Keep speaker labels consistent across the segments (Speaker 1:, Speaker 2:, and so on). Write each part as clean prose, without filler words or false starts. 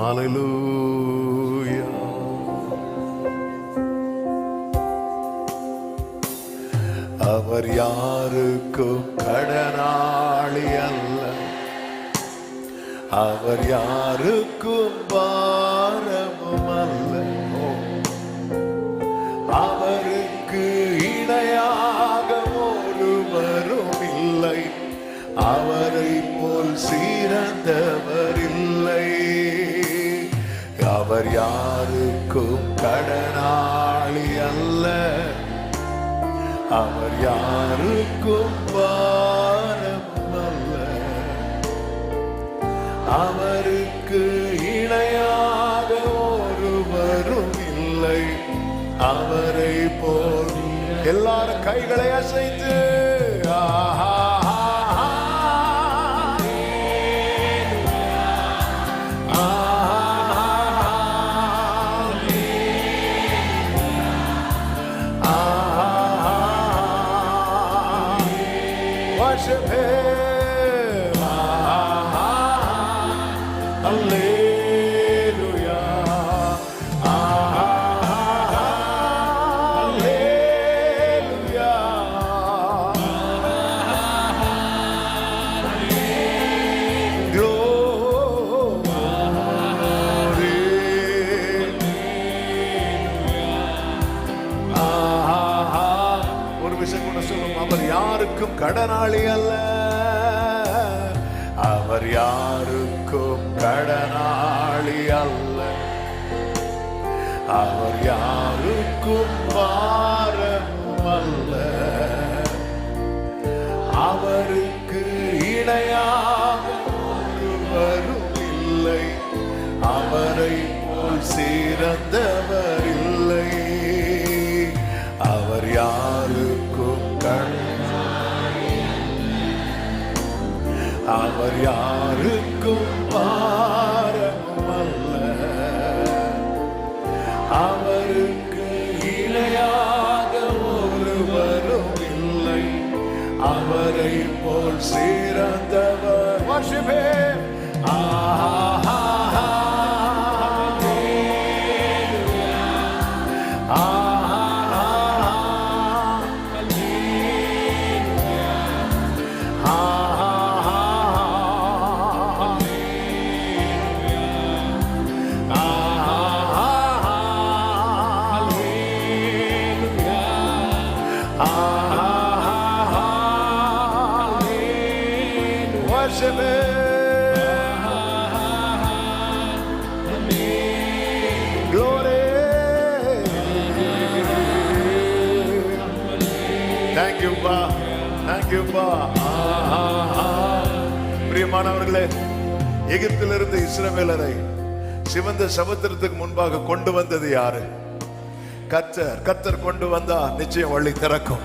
Speaker 1: ஹல்லேலூயா. அவர் யாருக்கும் கடனாளி அல்ல, அவர் யாருக்கும் பாரமும் அல்ல. அவருக்கு இணையாக ஒருவரும் இல்லை, அவரை போல் சிறந்தவர் இல்லை. அவர் யாருக்கும் கடனாளி அல்ல, அவர் யாருக்கும் பாரம் அல்ல. அவருக்கு இணையாக ஒருவரும் இல்லை, அவரை போல். எல்லாரும் கைகளை அசைத்து ஆஹா worship him. Hallelujah. Hallelujah. Glory. ஒரு விஷயம் கூட சொல்லும், அவர் யாருக்கும் கடனாளி அல்ல, அவர் யாருக்கும் கடனாளி அல்ல, அவர் யாருக்கும் பாரம் அல்ல. அவருக்கு இணையாக ஒருவரும் இல்லை, அவரை போல் சிறந்தவர் இல்லை. அவர் யாருக்கும் அவர் யாருக்கும் பாரம் அல்ல, அவருக்கு இணையாக ஒருவரும் இல்லை, அவரை போல் சிறந்தவர். worship him. Worship him. Glory. Thank you, Pa. Thank you, Pa. பிரியமானவர்களே, எகிப்திலிருந்து இஸ்ரவேலரை சிவந்த சமுத்திரத்துக்கு முன்பாக கொண்டு வந்தது யாரு? கர்த்தர். கர்த்தர் கொண்டு வந்தா நிச்சயம் வழி திறக்கும்.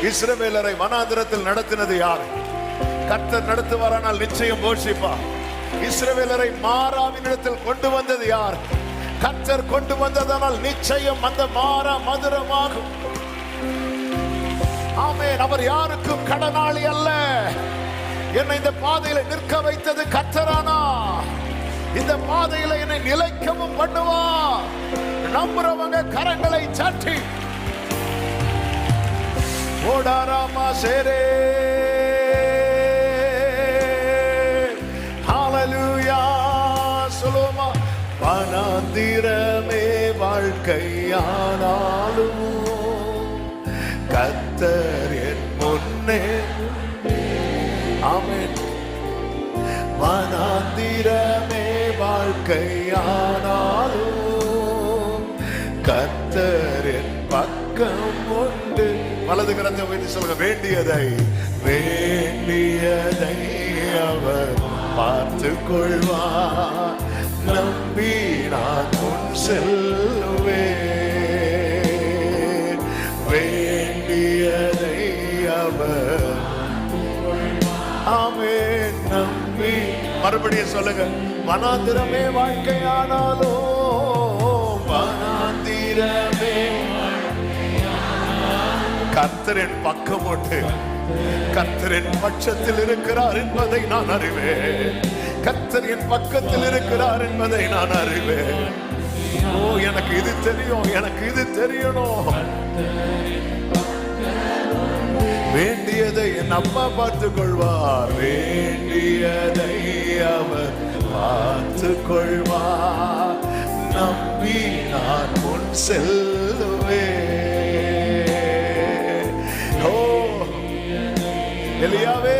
Speaker 1: இஸ்ரவேலரை வனாந்திரத்தில் நடத்தினது யாரு? கர்த்தர் நடத்துவாரானால் நிச்சயம் போஷிப்பார். இஸ்ரவேலரை மாராவினிடத்தில் கொண்டு வந்தது யார்? கர்த்தர் கொண்டு வந்ததனால் நிச்சயம் அந்த மாறா மதுரமாகும். ஆமென். அவர் யாருக்கும் கடனாளி அல்ல. என்னை இந்த பாதையில நிற்க வைத்தது கர்த்தரானா, இந்த பாதையில என்னை நிலைக்கவும் பண்ணுவார். நம்புறவங்க கரங்களை சாட்டி ஓடாராமா சேரே. வனாந்திரமே வாழ்க்கையானாலும் கர்த்தர் என் முன்னே. ஆமென். வனாந்திரமே வாழ்க்கையானாலும் கர்த்தர் என் பக்கம் உண்டு. வலது கரத்தை உயர்த்தி சொல்லுங்க, வேண்டியதை வேண்டியதை அவர் பார்த்து கொள்வார். நம்பி நான் முன் செல்லுவேன். வேண்டியதை அவர். ஆமென். நம்பி. மறுபடியும் சொல்லுங்க, வனாந்திரமே வாழ்க்கையானாலும் வனாந்திரமே கர்த்தரின் பக்கம் உண்டு, கர்த்தரின் பட்சத்தில் இருக்கிறார் என்பதை நான் அறிவேன். கர்த்தர் என் பக்கத்தில் இருக்கிறார் என்பதை நான் அறிவேன். ஓ, எனக்கு இது தெரியும், எனக்கு இது தெரியணும். வேண்டியதை என் அப்பா பார்த்துக் கொள்வார், வேண்டியதை அவர் பார்த்துக் கொள்வார். நம்பி நான் முன் செல்லுவேன். ஓ எலியாவே,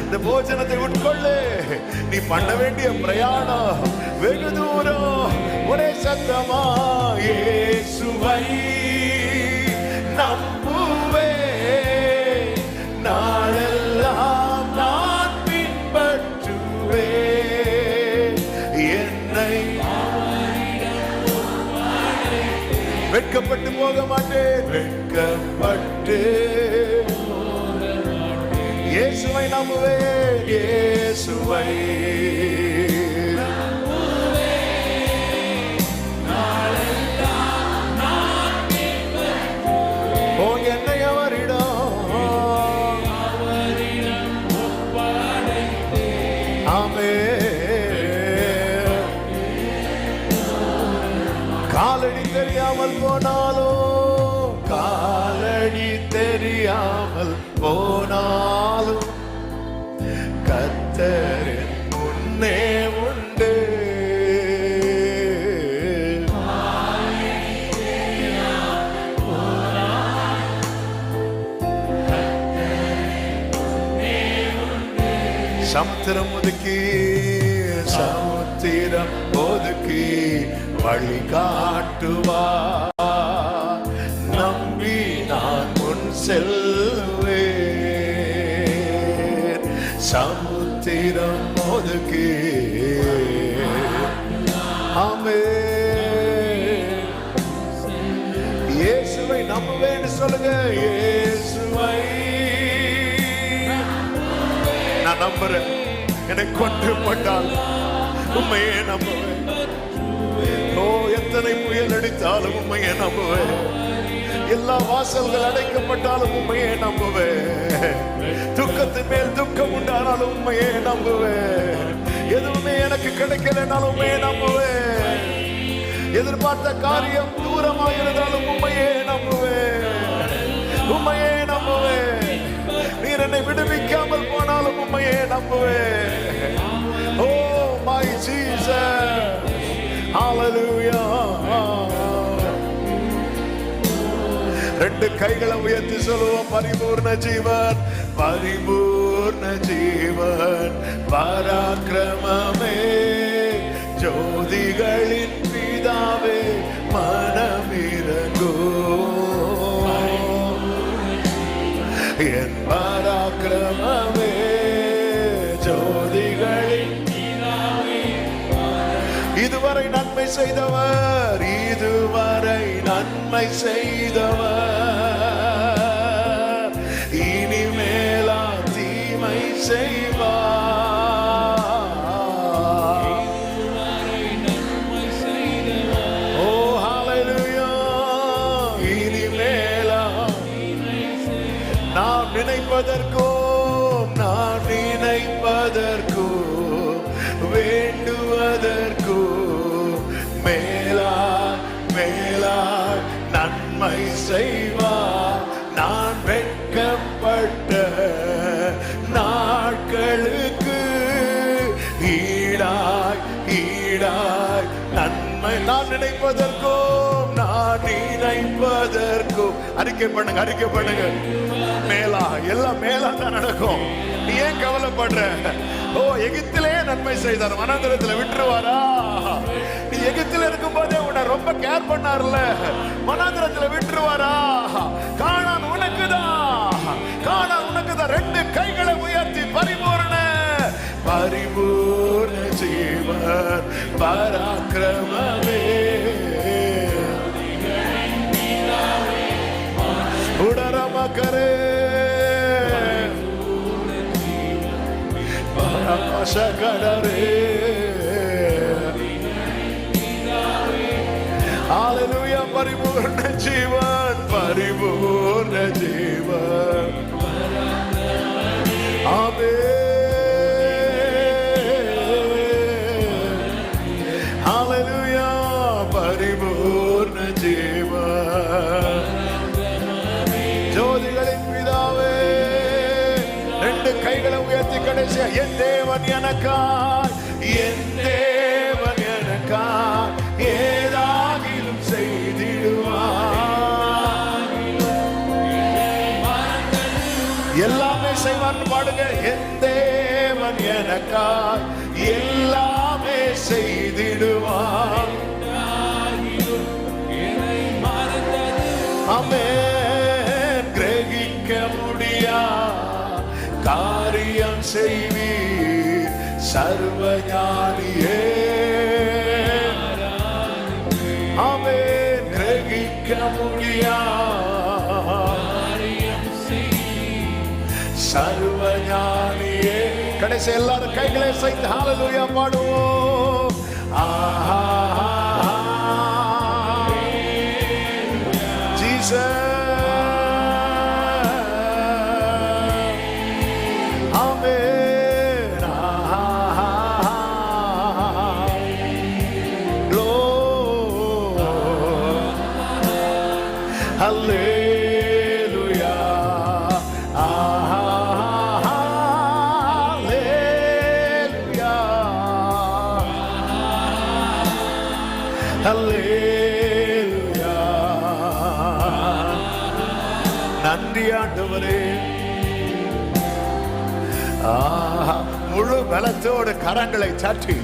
Speaker 1: இந்த போஜனத்தை உட்கொள்ளு. நீ பண்ண வேண்டிய பிரயாணம் வெகு தூரம். ஒரே சத்தமா இயேசுவை நம்புவே, நாளெல்லாம் நான் பின்பற்றுவே. என்னை வெட்கப்பட்டு போக மாட்டேன், வெட்கப்பட்டு இயேசுவை நம்புவேன், இயேசுவை ஓ என்னை அவரிடம் ஆமென். காலடி தெரியாமல் போனாலும், காலடி தெரியாமல் போனாலும் கர்த்தர் முன்னே உண்டு. சமுத்திரம் ஒதுக்கி, சமுத்திரம் ஒதுக்கி வழி காட்டுவார். நம்பி நான் முன் செல்வேன். சமுத்திரம் ஒதுக்கி ஆமென். இயேசுவை நம்புவேன்னு சொல்லுங்க, இயேசுவை நான் நம்புறேன். என்னை கொன்று போட்டால் உண்மையே நம்புவேன். ஓ எத்தனை புயல் அடித்தாலும் உண்மையை நம்புவேன். எல்லா வாசல்கள் அடைக்கப்பட்டாலும் உண்மையே நம்புவேன். துக்கத்தின் மேல் துக்கம் உண்டானாலும் உண்மையே நம்புவேன். எதுவுமே எனக்கு கிடைக்கலனாலும் உண்மையை நம்புவேன். எதிர்பார்த்த காரியம் தூரமாக இருந்தாலும் உண்மையே நம்புவேன், உண்மையே நம்புவேன். நீர் என்னை விடுவிக்காமல் போனாலும் உண்மையே நம்புவேன். ஓ மை ஜீசஸ், ஹalleluya. ரெண்டு கைகளை உயர்த்தி சொல்லுவோம், பரிபூர்ண ஜீவன், பரிபூர்ண ஜீவன், பராக்கிரமமே, ஜோதிகளின் பிதாவே, மனமிரங்கும் என் பராக்கிரமமே, ஜோதிகளின் பிதாவே. இதுவரை நன்மை செய்தவர், இதுவரை நன்மை செய்தவர், இனிமேலா தீமை செய்வார். ஓ ஹalleluya. இனிமேலா நாம் நினைப்பதற்கும், நான் நினைப்பதற்கும், வேண்டுவதற்கும் மேலாய் மேலாய் நன்மை செய்வார். நான் வெட்கப்பட்ட நாட்களுக்கு ஈடாய் ஈடாய் நன்மை. நான் நினைப்பதற்கும், நான் நினைப்பதற்கும். அறிக்கை பண்ணுங்க, அறிக்கை பண்ணுங்க. மேலா, எல்லாம் மேலா தான் நடக்கும். நீ ஏன் கவலைப்படுற? ஓ எகிப்திலே நன்மை செய்தார், வனாந்திரத்துல விட்டுருவாரா? நீ எகிப்தில இருக்கும் போதே உன்னை ரொம்ப கேர் பண்ணார்ல, வனாந்திரத்துல விட்டுருவாரா? கானான் உனக்குதான், கானான் உனக்குதான். ரெண்டு கைகளை உயர்த்தி பரிபூர்ண, பரிபூர்ண ஜீவன், பராக்கிரமமே, உடரமக்கரே, பரமசகரே. ஹalleluya. பரிபூர்ண ஜீவன், பரிபூர்ண ஜீவன், ஆமென். என் தேவன் எனக்காய், என் தேவன் எனக்காய் ஏதாகிலும் செய்திடுவார். எல்லாமே செய்வார் பாடுங்க. என் தேவன் எனக்காய் எல்லாமே செய்திடுவார். ஆமென். கிரகிக்க முடியா காரியம் செய்வீர் சர்வஞானியே. ஆமென். கிரகிக்க முடியா சர்வஞானியே. கடைசி எல்லாரும் கைகளை செய்து ஹalleluya பாடுவோம். ஆஹா ஜீசஸ். ஆமென். ஹalleluya. ஹல்லேலூயா. நன்றி ஆண்டவரே. முழு பலத்தோடு கரங்களை சாற்றி